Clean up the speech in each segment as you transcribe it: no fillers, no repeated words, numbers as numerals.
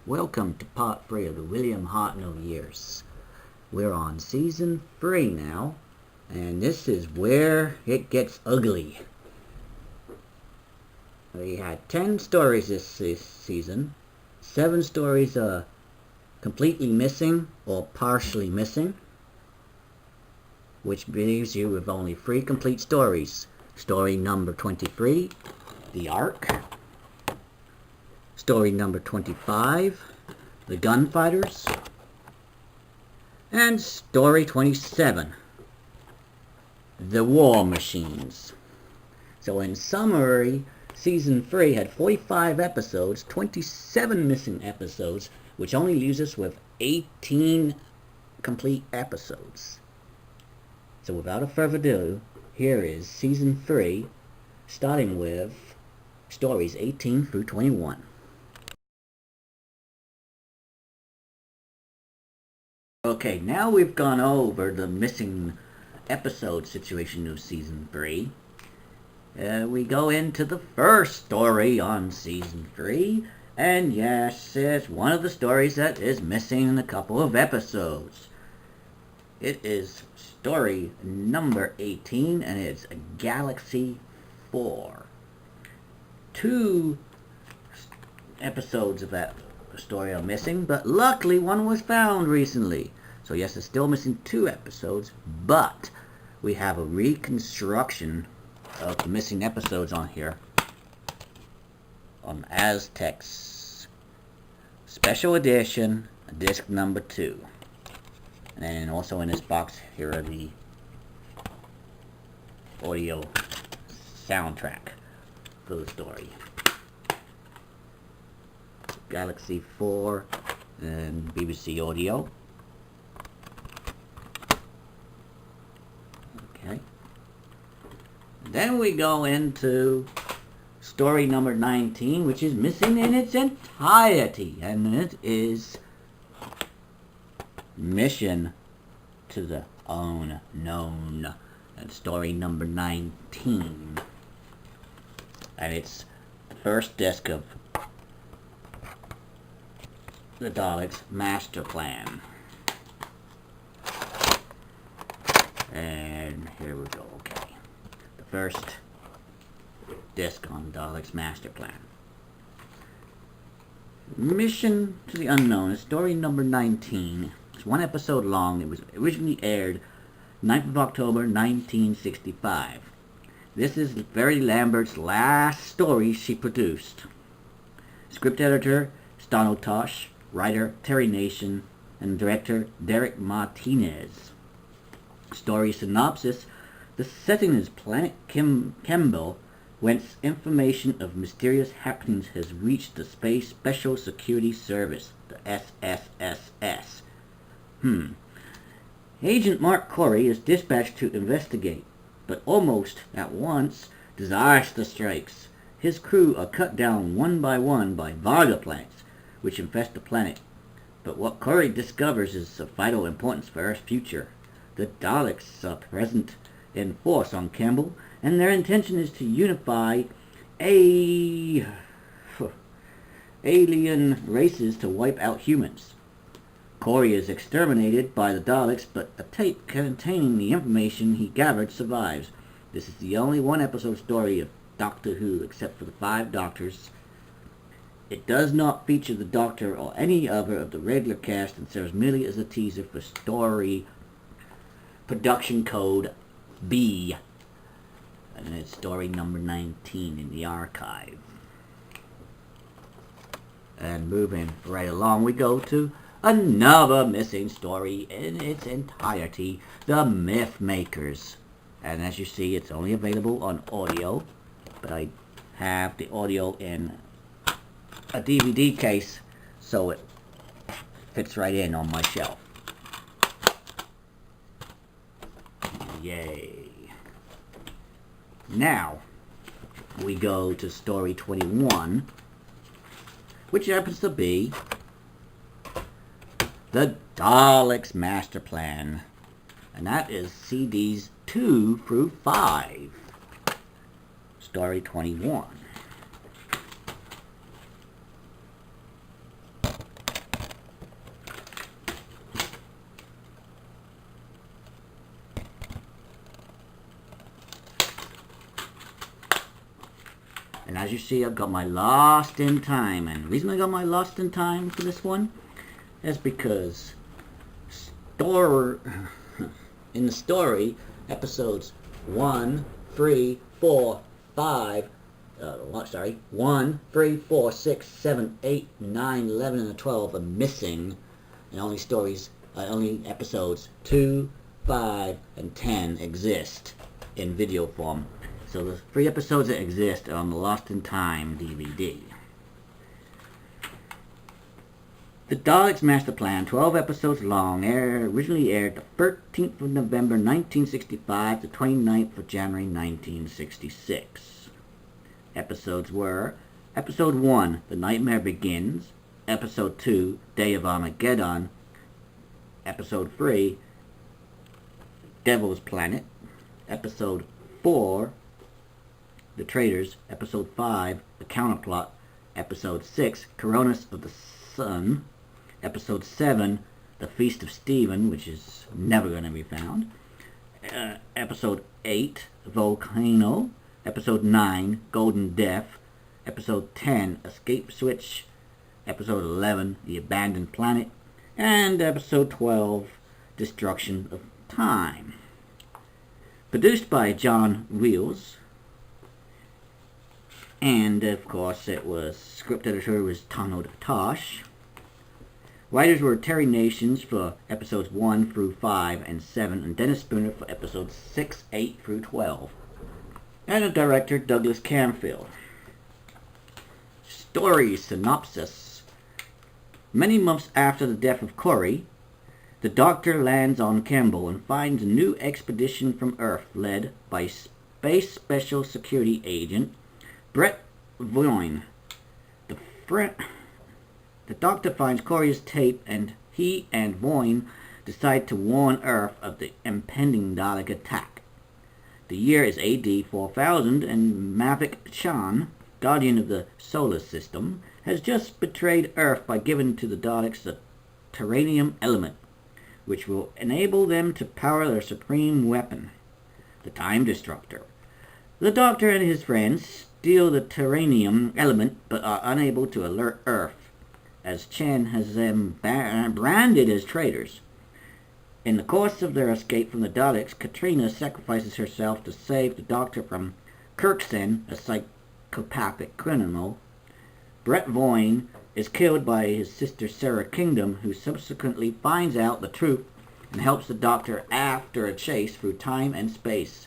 Welcome to part 3 of the William Hartnell years. We're on season 3 now, and this is where it gets ugly. We had 10 stories this season. 7 stories are completely missing or partially missing, which leaves you with only 3 complete stories. Story number 23, The Ark. Story number 25, The Gunfighters. And story 27, The War Machines. So in summary, season 3 had 45 episodes, 27 missing episodes, which only leaves us with 18 complete episodes. So without a further ado, here is season 3, starting with stories 18 through 21. Okay, now we've gone over the missing episode situation of season 3. We go into the first story on season 3, and yes, it's one of the stories that is missing in a couple of episodes. It is story number 18, and it's Galaxy 4. 2 episodes of that story are missing, but luckily one was found recently. So yes, it's still missing 2 episodes, but we have a reconstruction of the missing episodes on here on Aztec's Special Edition, disc number 2. And then also in this box here are the audio soundtrack for the story. Galaxy 4 and BBC Audio. Okay. Then we go into story number 19, which is missing in its entirety, and it is Mission to the Unknown. And story number 19. And it's the first disc of the Daleks' master plan. And here we go, okay. The first disc on Daleks' master plan. Mission to the Unknown is story number 19. It's 1 episode long. It was originally aired 9th of October 1965. This is Verity Lambert's last story she produced. Script editor Stano Tosh, writer Terry Nation, and director Derek Martinez. Story synopsis: the setting is planet Kemble, whence information of mysterious happenings has reached the Space Special Security Service, the SSSS. Agent Mark Corey is dispatched to investigate, but almost at once disaster strikes. His crew are cut down one by Varga plants, which infest the planet. But what Corey discovers is of vital importance for Earth's future. The Daleks are present in force on Campbell, and their intention is to unify alien races to wipe out humans. Corey is exterminated by the Daleks, but a tape containing the information he gathered survives. This is the only 1 episode story of Doctor Who, except for the 5 Doctors. It does not feature the Doctor or any other of the regular cast, and serves merely as a teaser for story production code B. And it's story number 19 in the archive. And moving right along, we go to another missing story in its entirety, The Myth Makers. And as you see, it's only available on audio, but I have the audio in a DVD case, so it fits right in on my shelf. Yay. Now, we go to story 21, which happens to be The Daleks' Master Plan. And that is CDs 2 through 5. Story 21. And as you see, I've got my Lost in Time. And the reason I got my Lost in Time for this one is because in the story, episodes 1, 3, 4, 5, 1, 3, 4, 6, 7, 8, 9, 11, and 12 are missing, and only episodes 2, 5, and 10 exist in video form. So the 3 episodes that exist are on the Lost in Time DVD. The Daleks Master Plan, 12 episodes long, originally aired the 13th of November 1965 to 29th of January 1966. Episodes were Episode 1, The Nightmare Begins, Episode 2, Day of Armageddon, Episode 3, Devil's Planet, Episode 4, The Traitors, Episode 5, The Counterplot, Episode 6, Coronis of the Sun, Episode 7, The Feast of Stephen, which is never going to be found, Episode 8, Volcano, Episode 9, Golden Death, Episode 10, Escape Switch, Episode 11, The Abandoned Planet, and Episode 12, Destruction of Time. Produced by John Wheels, and of course it was, script editor was Tonald Tosh. Writers were Terry Nations for episodes 1 through 5 and 7, and Dennis Spooner for episodes 6, 8 through 12. And the director, Douglas Camfield. Story synopsis. Many months after the death of Corey, the Doctor lands on Campbell and finds a new expedition from Earth led by Space Special Security Agent Brett Voyne. The Doctor finds Corey's tape, and he and Voyne decide to warn Earth of the impending Dalek attack. The year is AD 4000, and Mavic Chan, guardian of the solar system, has just betrayed Earth by giving to the Daleks the terranium element, which will enable them to power their supreme weapon, the Time Destructor. The Doctor and his friends steal the terranium element, but are unable to alert Earth, as Chen has them branded as traitors. In the course of their escape from the Daleks, Katrina sacrifices herself to save the Doctor from Kirksen, a psychopathic criminal. Brett Voyne is killed by his sister Sarah Kingdom, who subsequently finds out the truth and helps the Doctor after a chase through time and space.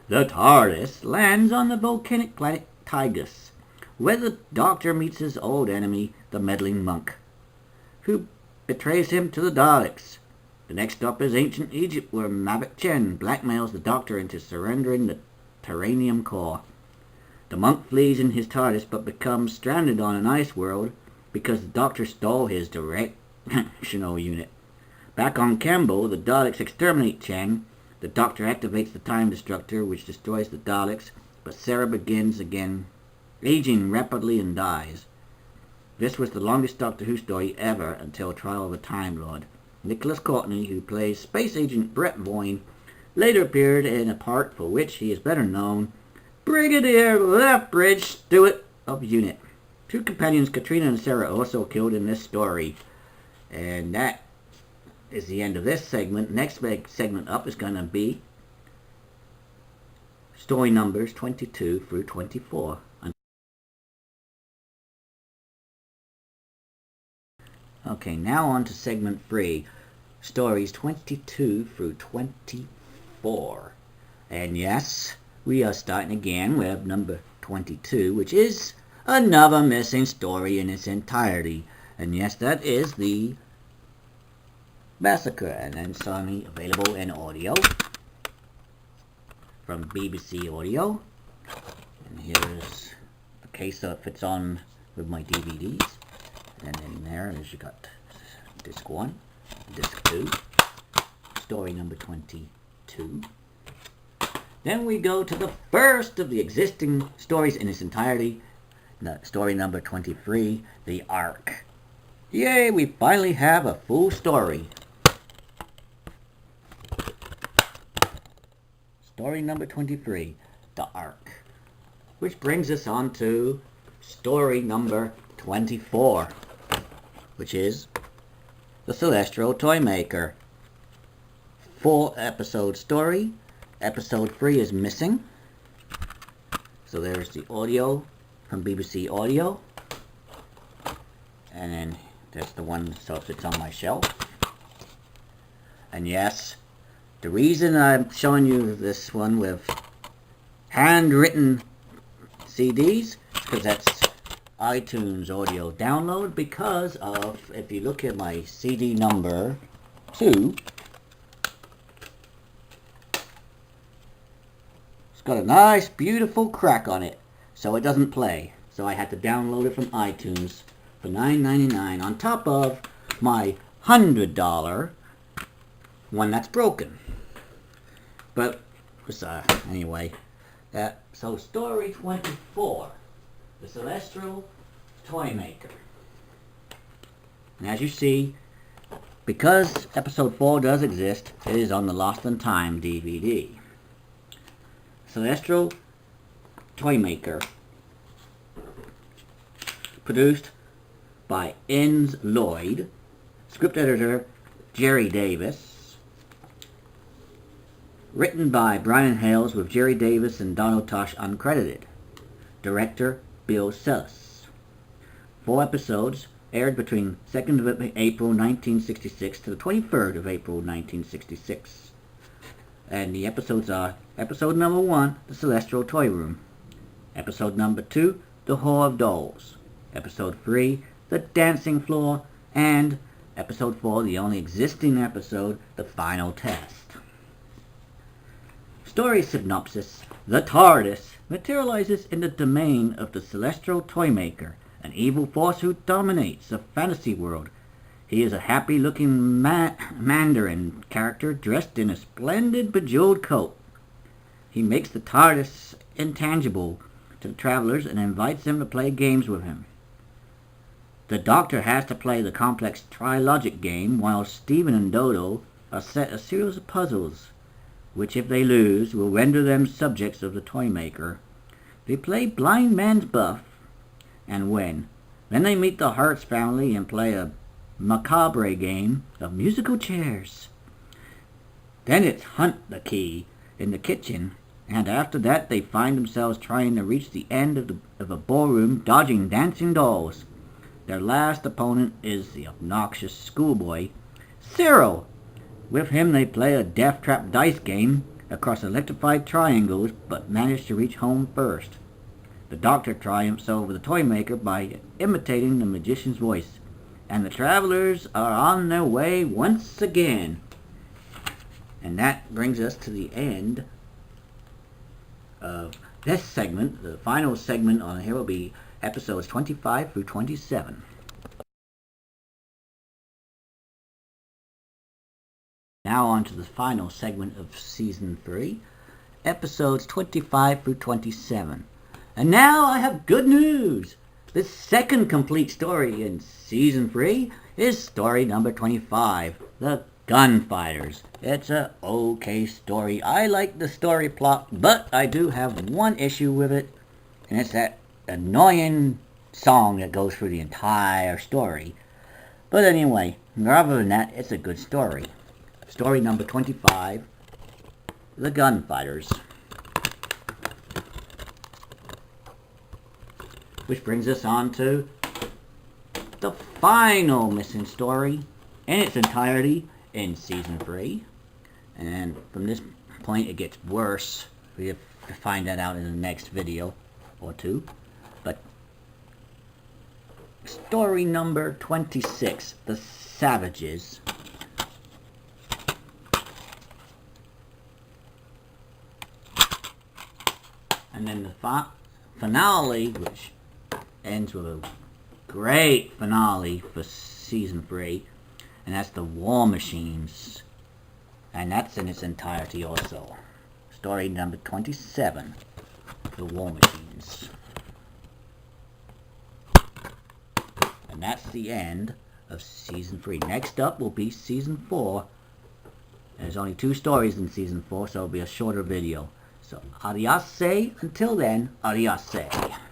The TARDIS lands on the volcanic planet Tygus, where the Doctor meets his old enemy, the meddling monk, who betrays him to the Daleks. The next stop is ancient Egypt, where Mavic Chen blackmails the Doctor into surrendering the terranium core. The monk flees in his TARDIS, but becomes stranded on an ice world because the Doctor stole his directional unit. Back on Campbell, the Daleks exterminate Chen. The Doctor activates the Time Destructor, which destroys the Daleks, but Sarah begins again, aging rapidly, and dies. This was the longest Doctor Who story ever until Trial of a Time Lord. Nicholas Courtney, who plays Space Agent Brett Voyne, later appeared in a part for which he is better known, Brigadier Lethbridge Stewart of UNIT. 2 companions, Katrina and Sarah, also killed in this story. And that is the end of this segment. Next big segment up is going to be story numbers 22 through 24. Okay, now on to segment 3, stories 22 through 24. And yes, we are starting again with number 22, which is another missing story in its entirety. And yes, that is the Massacre, and then Sony available in audio from BBC Audio. And here's the case that fits on with my DVDs. And in there is you got disc 1, disc 2, story number 22. Then we go to the first of the existing stories in its entirety, story number 23, The Ark. Yay, we finally have a full story. Story number 23, The Ark. Which brings us on to story number 24, which is The Celestial Toymaker. 4-episode story. Episode 3 is missing. So there's the audio from BBC Audio. And then there's the one that sits on my shelf. And yes, the reason I'm showing you this one with handwritten CDs is because that's iTunes audio download, because of, if you look at my CD number 2, it's got a nice beautiful crack on it, so it doesn't play. So I had to download it from iTunes for $9.99 on top of my $100 one that's broken. But anyway, so story 24, The Celestial Toymaker. And as you see, because episode 4 does exist, it is on the Lost in Time DVD. Celestial Toymaker, produced by Enns Lloyd, script editor Jerry Davis, written by Brian Hales with Jerry Davis and Donald Tosh uncredited, director Bill Sellis. 4 episodes aired between 2nd of April 1966 to the 23rd of April 1966. And the episodes are episode number 1, The Celestial Toy Room; episode number 2, The Whore of Dolls; episode 3, The Dancing Floor; and episode 4, the only existing episode, The Final Test. Story synopsis: The TARDIS materializes in the domain of the Celestial Toymaker, an evil force who dominates a fantasy world. He is a happy-looking Mandarin character dressed in a splendid bejeweled coat. He makes the TARDIS intangible to the travelers and invites them to play games with him. The Doctor has to play the complex Trilogic game, while Stephen and Dodo are set a series of puzzles, which, if they lose, will render them subjects of the Toymaker. They play Blind Man's Buff and win. Then they meet the Hart's family and play a macabre game of musical chairs. Then it's Hunt the Key in the kitchen, and after that they find themselves trying to reach the end of a ballroom, dodging dancing dolls. Their last opponent is the obnoxious schoolboy, Cyril. With him they play a death trap dice game across electrified triangles, but manage to reach home first. The Doctor triumphs over the Toymaker by imitating the magician's voice, and the travelers are on their way once again. And that brings us to the end of this segment. The final segment on here will be episodes 25 through 27. Now on to the final segment of Season 3, episodes 25 through 27. And now I have good news! The second complete story in Season 3 is story number 25, The Gunfighters. It's a okay story. I like the story plot, but I do have one issue with it, and it's that annoying song that goes through the entire story. But anyway, other than that, it's a good story. Story number 25, The Gunfighters. Which brings us on to the final missing story in its entirety in Season 3. And from this point it gets worse. We have to find that out in the next video or two. But story number 26, The Savages. And then the finale, which ends with a great finale for Season 3, and that's The War Machines. And that's in its entirety also. Story number 27, The War Machines. And that's the end of Season 3. Next up will be Season 4. There's only 2 stories in Season 4, so it'll be a shorter video. So, adios. Until then, adios.